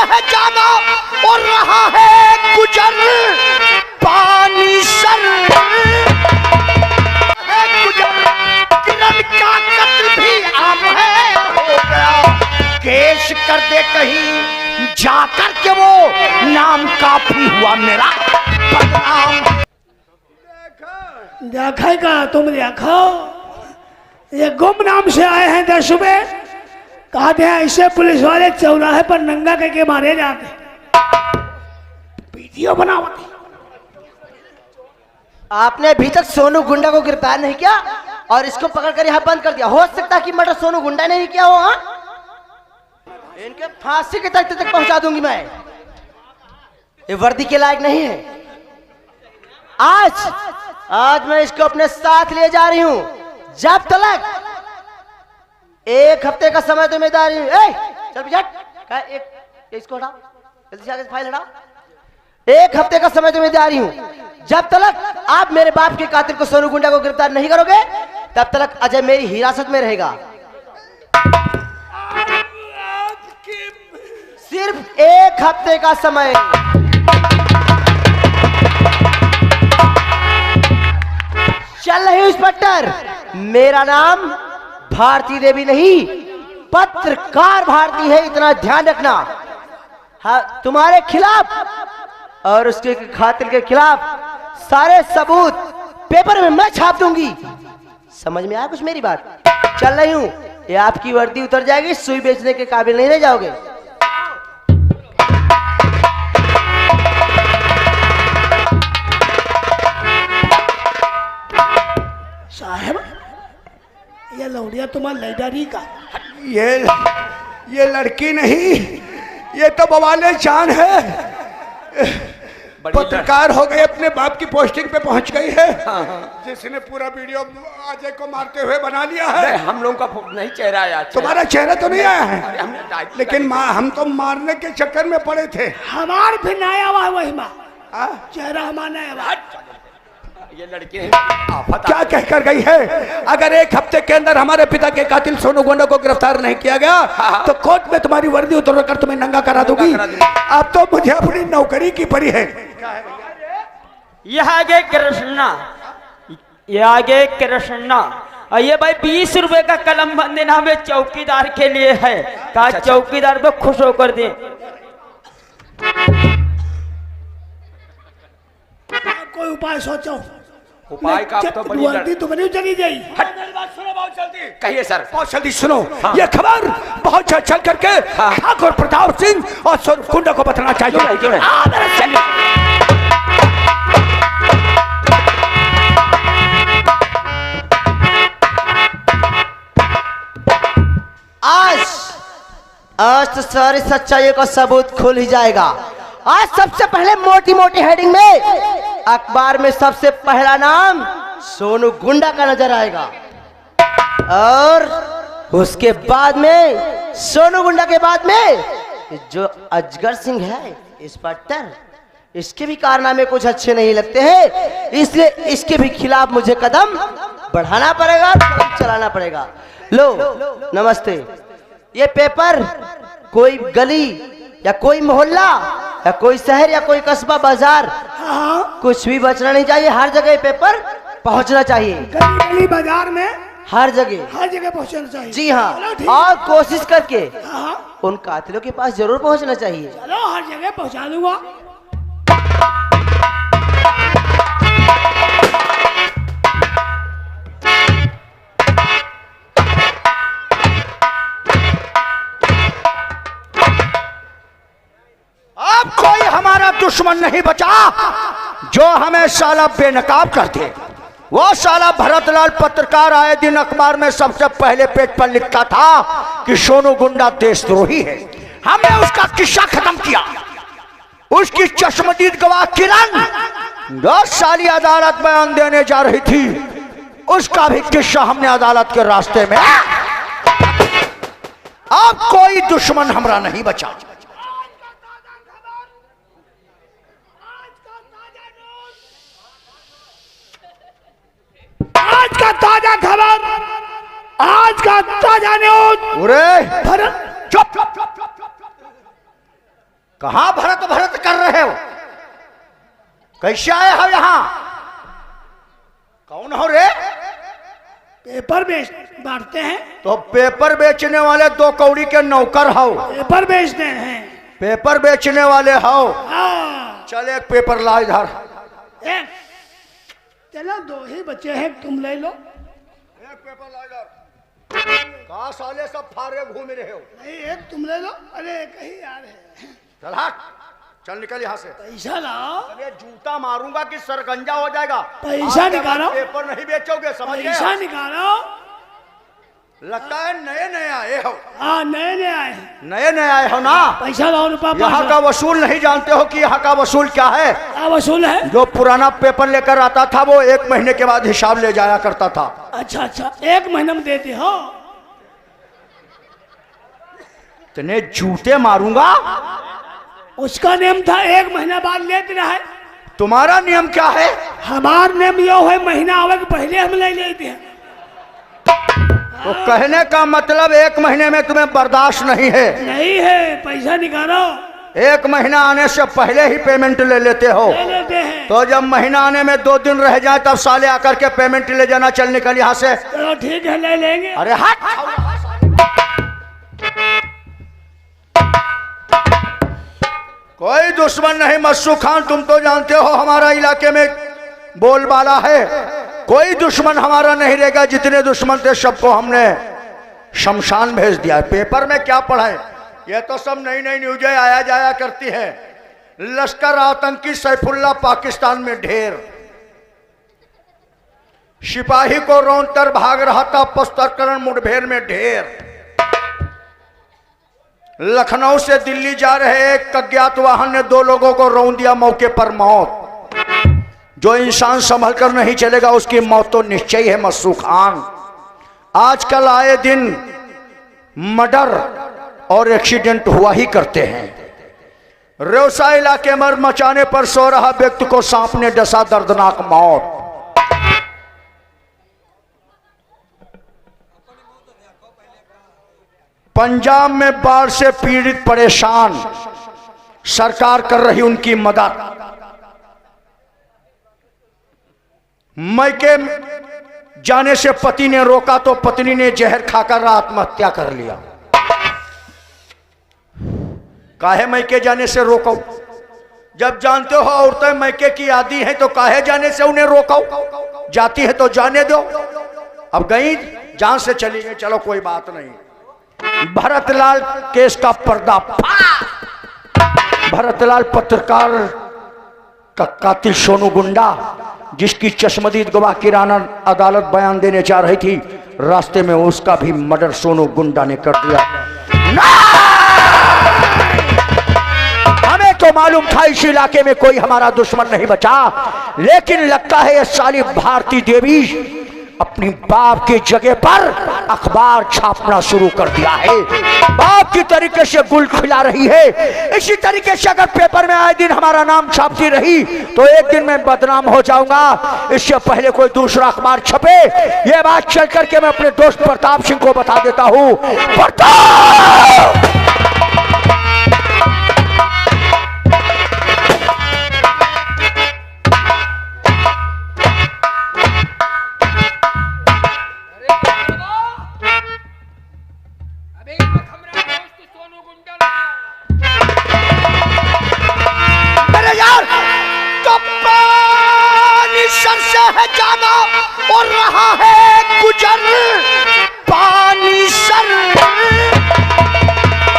है जाना और रहा है गुजर पानी सर है गुजर। किरण का कत्ल भी आम है हो गया, केस कर दे कहीं जाकर के वो नाम काफी हुआ मेरा बदनाम। देखेगा तुम देखो, ये गुमनाम से आए हैं 10 रुपए, कहते हैं ऐसे पुलिस वाले चौराहे पर नंगा करके मारे जाते, वीडियो बनावती। आपने अभी तक सोनू गुंडा को गिरफ्तार नहीं किया और इसको पकड़कर यहाँ बंद कर दिया। हो सकता है कि मर्डर सोनू गुंडा ने ही किया हो। हाँ, इनके फांसी के तख्ते तक पहुंचा दूंगी मैं। ये वर्दी के लायक नहीं है। आज मैं इसको अपने साथ ले जा रही हूं। जब तक 1 हफ्ते का समय तुम्हें दे रही हूं। चल एक इसको हटा, जल्दी से आगे फाइल हटा। 1 हफ्ते का समय तुम्हें दे रही हूं। जब तक आप मेरे बाप के कातिल को सोनू गुंडा को गिरफ्तार नहीं करोगे तब तक अजय मेरी हिरासत में रहेगा। सिर्फ 1 हफ्ते का समय। चल रही इंस्पेक्टर, मेरा नाम भारती देवी नहीं पत्रकार भारती है, इतना ध्यान रखना। हाँ, तुम्हारे खिलाफ और उसके कातिल के खिलाफ सारे सबूत पेपर में मैं छाप दूंगी। समझ में आया कुछ मेरी बात? चल रही हूं, ये आपकी वर्दी उतर जाएगी, सुई बेचने के काबिल नहीं रह जाओगे। साहब, ये लौड़िया तुम्हारा लैडारी का? ये लड़की नहीं, ये तो बवाले जान है। पत्रकार हो गए, अपने बाप की पोस्टिंग पे पहुंच गई है। जिसने पूरा वीडियो अजय को मारते हुए बना लिया है। हम लोगों का नहीं चेहरा आया। तुम्हारा चेहरा तो नहीं आया है, लेकिन हम तो मारने के चक्कर में पड़े थे। हमार फिर नया हुआ वही माँ चेहरा हमारा। ये लड़की क्या कहकर गई है? अगर 1 हफ्ते के अंदर हमारे पिता के कातिल सोनू गुंडा को गिरफ्तार नहीं किया गया तो कोर्ट में तुम्हारी वर्दी उतर कर तुम्हें नंगा करा दूंगी। अब तो मुझे अपनी नौकरी की पड़ी है। यह आगे कृष्णा, ये आगे कृष्णा। और ये भाई 20 रुपए का कलम बंद नाम है, चौकीदार के लिए है। कहा चौकीदार को खुश होकर दे। कोई उपाय सोचो। उपाय का तो बड़ी वर्दी तो बनी चली गई। सुनो बहुत जल्दी। कहिए सर। बहुत जल्दी सुनो। ये खबर बहुत जल्द चल करके ठाकुर प्रताप सिंह और सोनू गुंडा को बताना चाहिए। क्यों नहीं? आज तो सारी सच्चाइयों का सबूत खुल ही जाएगा। आज सबसे पहले मोटी मोटी हेडिंग में अखबार में सबसे पहला नाम सोनू गुंडा का नजर आएगा और उसके बाद में सोनू गुंडा के बाद में जो अजगर सिंह है इंस्पेक्टर, इसके भी कारनामे कुछ अच्छे नहीं लगते हैं, इसलिए इसके भी खिलाफ मुझे कदम बढ़ाना पड़ेगा, चलाना पड़ेगा। लो नमस्ते। ये पेपर कोई गली या कोई मोहल्ला या कोई शहर या कोई कस्बा बाजार कुछ भी बचना नहीं चाहिए। हर जगह पेपर पहुंचना चाहिए। गली बाजार में हर जगह पहुंचना चाहिए। जी हाँ, और कोशिश करके उन कातिलों के पास जरूर पहुंचना चाहिए। चलो हर जगह पहुंचा दूंगा। अब कोई हमारा दुश्मन नहीं बचा जो हमें साला बेनकाब कर दे। वो साला भरतलाल पत्रकार आए दिन अखबार में सबसे पहले पेज पर लिखता था कि सोनू गुंडा देशद्रोही है। हमने उसका किस्सा खत्म किया। उसकी चश्मदीद गवाह किरण 10 साली अदालत बयान देने जा रही थी, उसका भी किस्सा हमने अदालत के रास्ते में। अब कोई दुश्मन हमारा नहीं बचा। आज का ताजा खबर, आज का ताजा न्यूज। चुप। कहां भरत भरत कर रहे हो? कैसे आए हो यहां? कौन हो रे? पेपर बांटते हैं। तो पेपर बेचने वाले 2 कौड़ी के नौकर हो? पेपर बेचते हैं। पेपर बेचने वाले हो? हाँ। चल एक पेपर ला इधर। एक चलो 2 ही बच्चे हैं, तुम ले लो। एक पेपर ला इधर। कहा साले सब फारे घूम रहे हो? नहीं, एक तुम ले लो। अरे कहीं यार है। चल हट, चल निकल यहाँ से। पैसा लाओ। अरे जूता मारूंगा कि सरगंजा हो जाएगा। पैसा आज के निकालो। बाद पेपर नहीं बेचोगे, समझ गए? पैसा निकालो। लगता है नए नए आए हो। हाँ, नए नए आए हैं। नए आए हो ना? पैसा लाओ ना पापा। यहाँ का वसूल नहीं जानते हो कि यहाँ का वसूल क्या है? क्या वसूल है? जो पुराना पेपर लेकर आता था वो 1 महीने के बाद हिसाब ले जाया करता था। अच्छा अच्छा, 1 महीने में देते हो? इतने जूते मारूंगा। उसका नियम था 1 महीना बाद लेते रहे। तुम्हारा नियम क्या है? हमारा नियम यो है, महीना आवे के पहले हम ले लेते हैं। तो कहने का मतलब 1 महीने में तुम्हें बर्दाश्त नहीं है? नहीं है। पैसा निकालो। 1 महीना आने से पहले ही पेमेंट ले लेते हो? ले लेते हैं। तो जब महीना आने में 2 दिन रह जाए तब साले आकर के पेमेंट ले जाना। चल निकल यहाँ से। चलो ठीक है, ले लेंगे। अरे हट। कोई दुश्मन नहीं मस्सू खान, तुम तो जानते हो हमारा इलाके में बोलबाला है। कोई दुश्मन हमारा नहीं रहेगा। जितने दुश्मन थे सबको हमने शमशान भेज दिया। पेपर में क्या पढ़ा है? ये तो सब नई नई न्यूज़ें आया जाया करती है। लश्कर आतंकी सैफुल्ला पाकिस्तान में ढेर, सिपाही को रौंदकर भाग रहा था पस्तरकरण मुठभेड़ में ढेर, लखनऊ से दिल्ली जा रहे एक अज्ञात वाहन ने 2 लोगों को रौंद दिया, मौके पर मौत। जो इंसान संभल कर नहीं चलेगा उसकी मौत तो निश्चय है मस्सू खान। आजकल आए दिन मर्डर और एक्सीडेंट हुआ ही करते हैं। रेवसा इलाके में मचाने पर सो रहा व्यक्ति को सांप ने डसा, दर्दनाक मौत। पंजाब में बाढ़ से पीड़ित परेशान, सरकार कर रही उनकी मदद। मैके जाने से पति ने रोका तो पत्नी ने जहर खाकर आत्महत्या कर लिया। काहे मैके जाने से रोको? जब जानते हो औरतें मैके की आदी हैं तो काहे जाने से उन्हें रोको? जाती है तो जाने दो। अब गई, जान से चली गई, चलो कोई बात नहीं। भरतलाल केस का पर्दाफाश। भरतलाल पत्रकार का कातिल सोनू गुंडा, जिसकी चश्मदीद गवाह किराना अदालत बयान देने जा रही थी, रास्ते में उसका भी मर्डर सोनू गुंडा ने कर दिया। हमें तो मालूम था इस इलाके में कोई हमारा दुश्मन नहीं बचा, लेकिन लगता है ये साली भारती देवी अपनी बाप की जगह पर अखबार छापना शुरू कर दिया है। बाप की तरीके से गुल खिला रही है। इसी तरीके से अगर पेपर में आए दिन हमारा नाम छापती रही तो एक दिन मैं बदनाम हो जाऊंगा। इससे पहले कोई दूसरा अखबार छपे, ये बात चल करके मैं अपने दोस्त प्रताप सिंह को बता देता हूं। प्रताप! है जाना और रहा है गुजर, पानी सर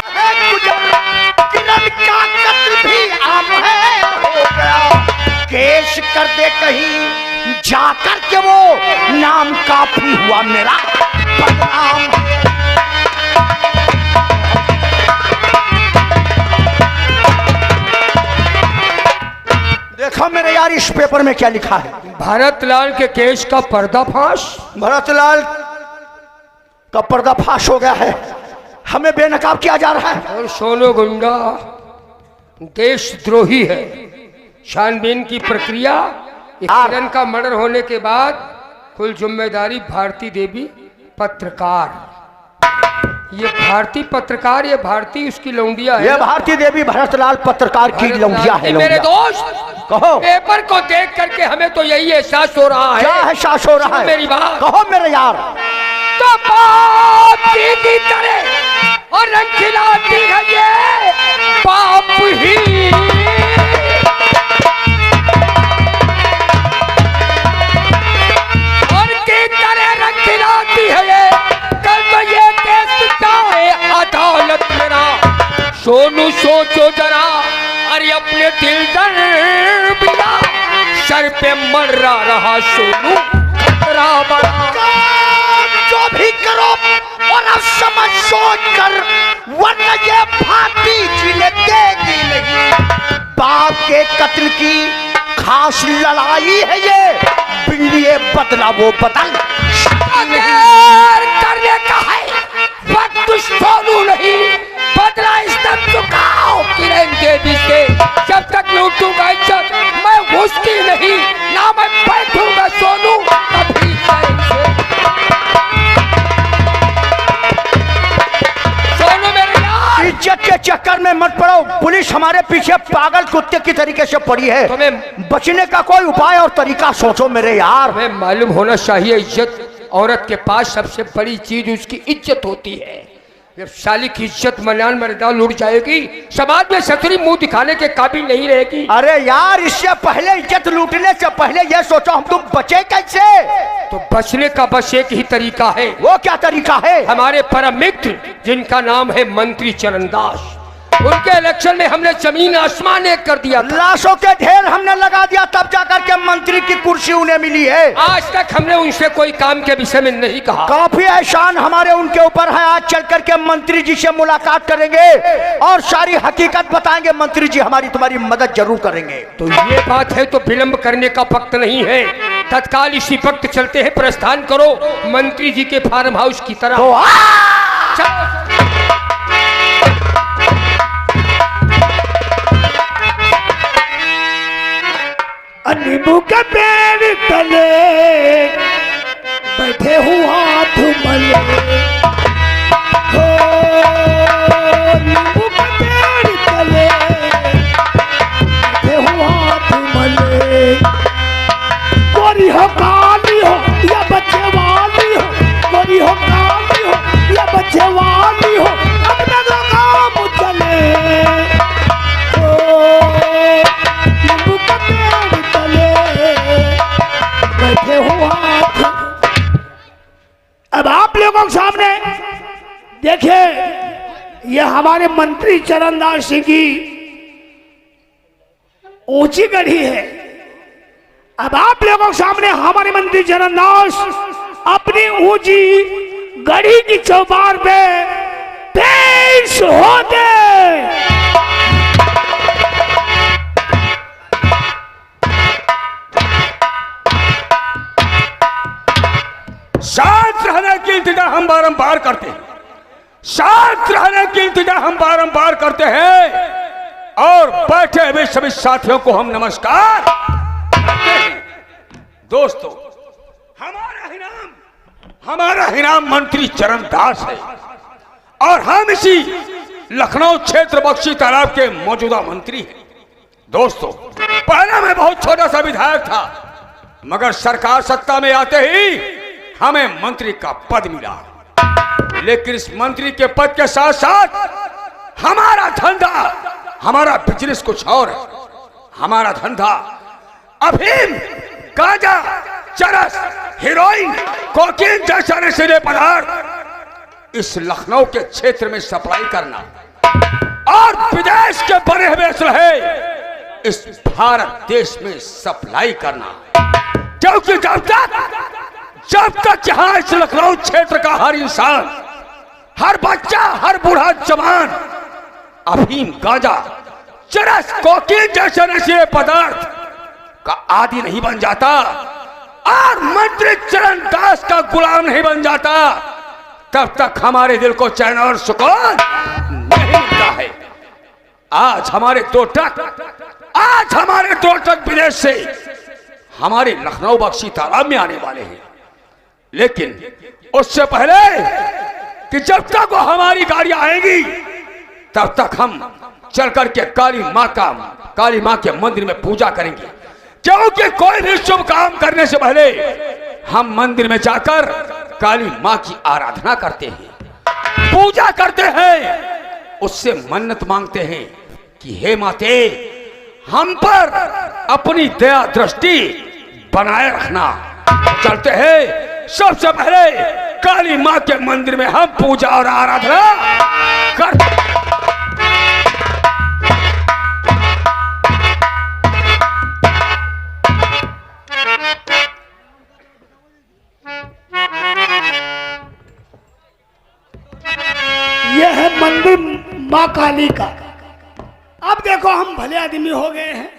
है गुजर, किरण का कत्ल भी आम है हो गया। केस कर दे कहीं जाकर के, वो नाम काफी हुआ मेरा बदनाम। देखो मेरे यार इस पेपर में क्या लिखा है। भरतलाल के केस का पर्दाफाश। भरतलाल का पर्दाफाश हो गया है, हमें बेनकाब किया जा रहा है। और सोनू गुंडा देशद्रोही है। छानबीन की प्रक्रिया, किरण का मर्डर होने के बाद कुल जिम्मेदारी भारती देवी पत्रकार। ये भारतीय पत्रकार, ये भारतीय उसकी लौंडिया है ये ना? भारती देवी भरतलाल पत्रकार की लौंडिया है। मेरे लौंडिया। दोस्त, कहो पेपर को देख करके हमें तो यही एहसास हो रहा क्या है। है सास हो रहा है? मेरी बात। कहो मेरे यार। तो बाप की तरह और रंग खिलाती है ये बाप ही। और की तरह रंग खिलाती है ये। कल तो ये केस जाए अदालत मेरा। सोनू सोचो जरा, अरे अपने दिल दर्दिया सर पे मर्रा रहा सोनू, खतरा बड़ा। जो भी करो और अब समझ सोच कर, वरना ये भारती जीने देगी नहीं। बाप के कत्ल की खास लड़ाई है ये, बिल्लिए बदला वो बदल अगर करने का है वक्त सोनू नहीं, बदला इस चुकाओ किरण के बीच। जब तक लूटूंगा इज्जत मैं घुसती नहीं, ना मैं बैठूंगा सोनू कभी चैन से। सोनू मेरे यार, इज्जत के चक्कर में मत पड़ो। पुलिस हमारे पीछे पागल कुत्ते की तरीके से पड़ी है। तुम्हें बचने का कोई उपाय और तरीका सोचो मेरे यार। तुम्हें मालूम होना चाहिए, इज्जत औरत के पास सबसे बड़ी चीज उसकी इज्जत होती है। जब साली की इज्जत मनान मर्दा लूट जाएगी, समाज में ससुरी मुंह दिखाने के काबिल नहीं रहेगी। अरे यार, इससे पहले इज्जत लूटने से पहले यह सोचो हम तुम बचे कैसे। तो बचने का बस एक ही तरीका है। वो क्या तरीका है? हमारे परम मित्र जिनका नाम है मंत्री चरणदास, उनके इलेक्शन में हमने जमीन आसमान एक कर दिया था। लाशों के ढेर हमने लगा दिया, तब जाकर के मंत्री की कुर्सी उन्हें मिली है। आज तक हमने उनसे कोई काम के विषय में नहीं कहा। काफी एहसान हमारे उनके ऊपर है। आज चल करके मंत्री जी से मुलाकात करेंगे और सारी हकीकत बताएंगे। मंत्री जी हमारी तुम्हारी मदद जरूर करेंगे। तो ये बात है तो विलंब करने का वक्त नहीं है, तत्काल इसी वक्त चलते हैं। प्रस्थान करो मंत्री जी के फार्म हाउस की तरफ। तो चलो। नींबू के पेड़ तले बैठे हुआ मले हो, नींबू के पेड़ तले बैठे हुआ मले। गोरी हो काली हो या बच्चे वाली हो, गोरी हो काली हो या बच्चे वाली हो, अपने तो काम चले हो। नींबू के पेड़ तले बैठे हुआ। अब आप लोगों के सामने देखिए, यह हमारे मंत्री चरणदास सिंह की ऊंची गढ़ी है। अब आप लोगों के सामने हमारे मंत्री चरणदास अपनी ऊंची गढ़ी की चौपार पे पेश होते। शांत रहने की इल्तिजा हम बारंबार करते हैं, शांत रहने की इल्तिजा हम बारंबार करते हैं। और बैठे हुए सभी साथियों को हम नमस्कार करते हैं। दोस्तों, हमारा ही नाम मंत्री चरणदास है और हम इसी लखनऊ क्षेत्र बख्शी तालाब के मौजूदा मंत्री हैं। दोस्तों, पहले मैं बहुत छोटा सा विधायक था, मगर सरकार सत्ता में आते ही हमें मंत्री का पद मिला। लेकिन इस मंत्री के पद के साथ साथ हमारा धंधा, हमारा बिजनेस कुछ और है। हमारा धंधा अफीम, गांजा, चरस, हीरोइन, कोकीन जैसे नशीले पदार्थ इस लखनऊ के क्षेत्र में सप्लाई करना और विदेश के बने हुए असलहे इस भारत देश में सप्लाई करना। क्योंकि जब तक यहाँ इस लखनऊ क्षेत्र का हर इंसान, हर बच्चा, हर बूढ़ा जवान अफीम, गांजा, चरस, कोकीन जैसे नशीले पदार्थ का आदी नहीं बन जाता और मंत्री चरणदास का गुलाम नहीं बन जाता, तब तक हमारे दिल को चैन और सुकून नहीं मिलता है। आज हमारे दो ट्रक विदेश से हमारे लखनऊ बख्शी तालाब में आने वाले हैं। लेकिन उससे पहले कि जब तक वो हमारी गाड़ियां आएंगी तब तक हम चल करके काली माँ के मंदिर में पूजा करेंगे, क्योंकि कोई भी शुभ काम करने से पहले हम मंदिर में जाकर काली माँ की आराधना करते हैं, पूजा करते हैं, उससे मन्नत मांगते हैं कि हे माते हम पर अपनी दया दृष्टि बनाए रखना। चलते हैं, सबसे पहले काली माँ के मंदिर में हम पूजा और आराधना करते हैं। यह है मंदिर माँ काली का। अब देखो हम भले आदमी हो गए हैं,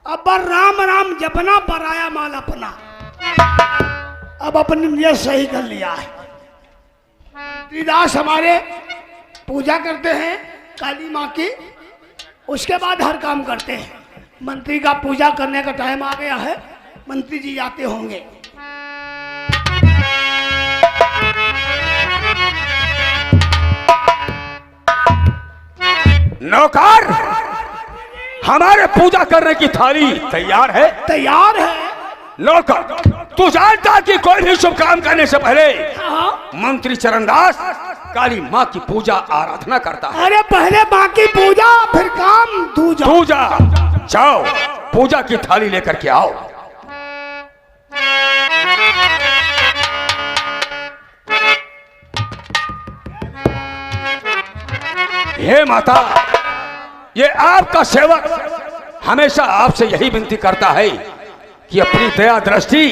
अब राम राम जपना पराया माल अपना। अब अपनी नियत सही कर लिया है। त्रिदास हमारे पूजा करते हैं काली माँ की, उसके बाद हर काम करते हैं। मंत्री का पूजा करने का टाइम आ गया है, मंत्री जी आते होंगे। नौकर, हमारे पूजा करने की थाली तैयार है? तैयार है। नौकर, तू जानता कि कोई भी शुभ काम करने से पहले मंत्री चरणदास काली माँ की पूजा आराधना करता है। अरे पहले माँ की पूजा फिर काम दूजा। पूजा, जाओ पूजा की थाली लेकर के आओ। हे माता, ये आपका सेवक हमेशा आपसे यही विनती करता है कि अपनी दया दृष्टि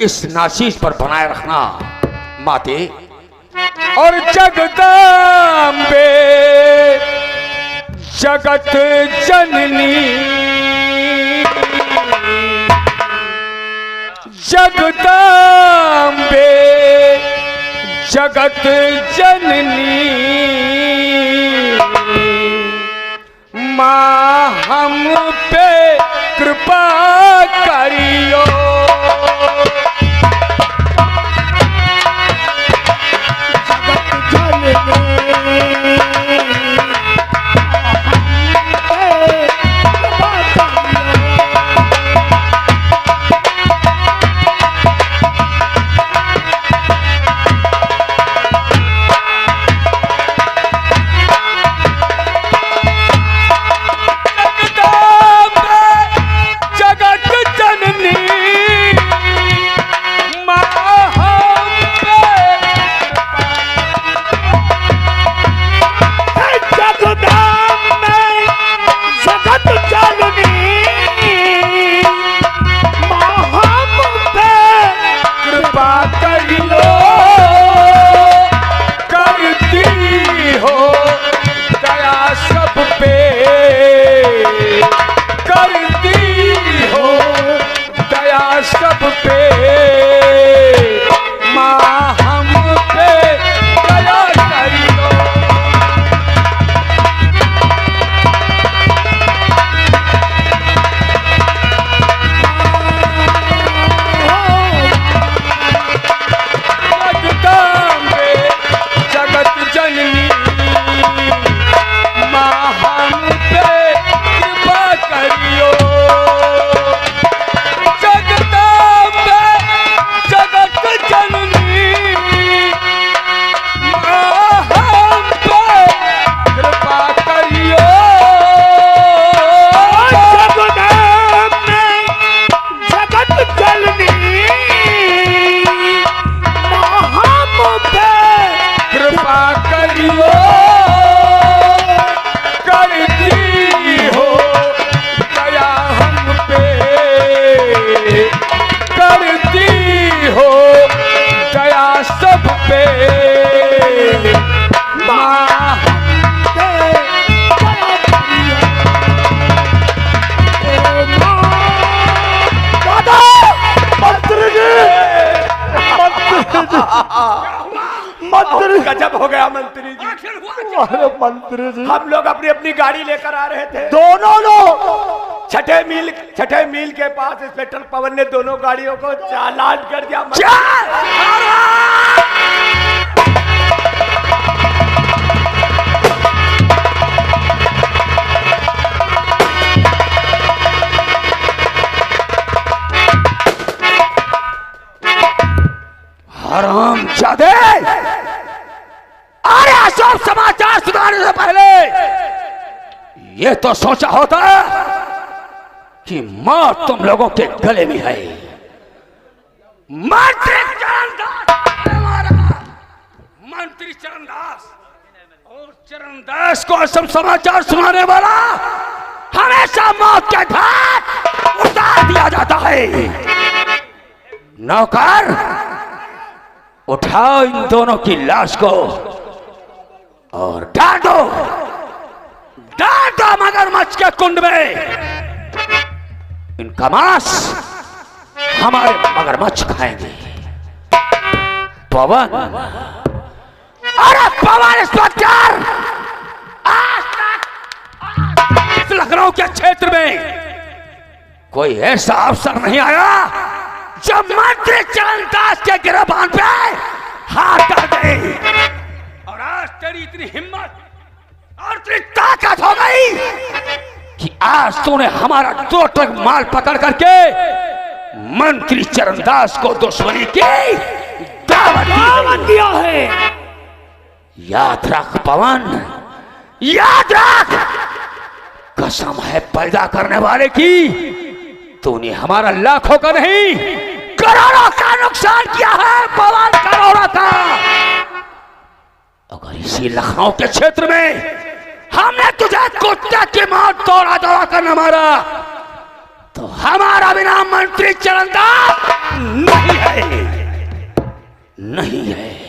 इस नाशीश पर बनाए रखना माते। और जगदम्बे जगत जननी, जगदम्बे जगत जननी, माँ हम पे कृपा करियो। मंत्री गजब हो गया मंत्री जी। अरे मंत्री जी, हम लोग अपनी अपनी गाड़ी लेकर आ रहे थे, दोनों लोग छठे मील के पास इंस्पेक्टर पवन ने दोनों गाड़ियों को चालान कर दिया। हराम जादे, अरे अशोक समाचार सुनाने से पहले ये तो सोचा होता कि मौत तुम लोगों के गले में है। मंत्री चरणदास हमारा, मंत्री चरणदास, और चरणदास को सब समाचार सुनाने वाला हमेशा मौत के घाट उतार दिया जाता है। नौकर, उठाओ इन दोनों की लाश को और डाल दो मगरमच्छ के कुंड में। इनका मांस हमारे मगरमच्छ खाएंगे। पवन, अरे पवन इंस्पेक्टर, आज तक इस लखनऊ के क्षेत्र में कोई ऐसा अफसर नहीं आया जो मंत्री चरणदास के गिरफ्तार पे हाथ डाल दे। और आज तेरी इतनी हिम्मत और इतनी ताकत हो गई कि आज तूने हमारा 2 ट्रक माल पकड़ करके मंत्री चरणदास को दुश्मनी की दावत दिया है। याद रख पवन, याद रख, कसम है पैदा करने वाले की, तूने हमारा लाखों का नहीं करोड़ों का नुकसान किया है पवन, करोड़ों का। अगर इसी लखनऊ के क्षेत्र में हमने तुझे कुत्ते की मौत दौड़ा दौड़ा कर न मारा तो हमारा बिना मंत्री चरणदास नहीं है, नहीं है।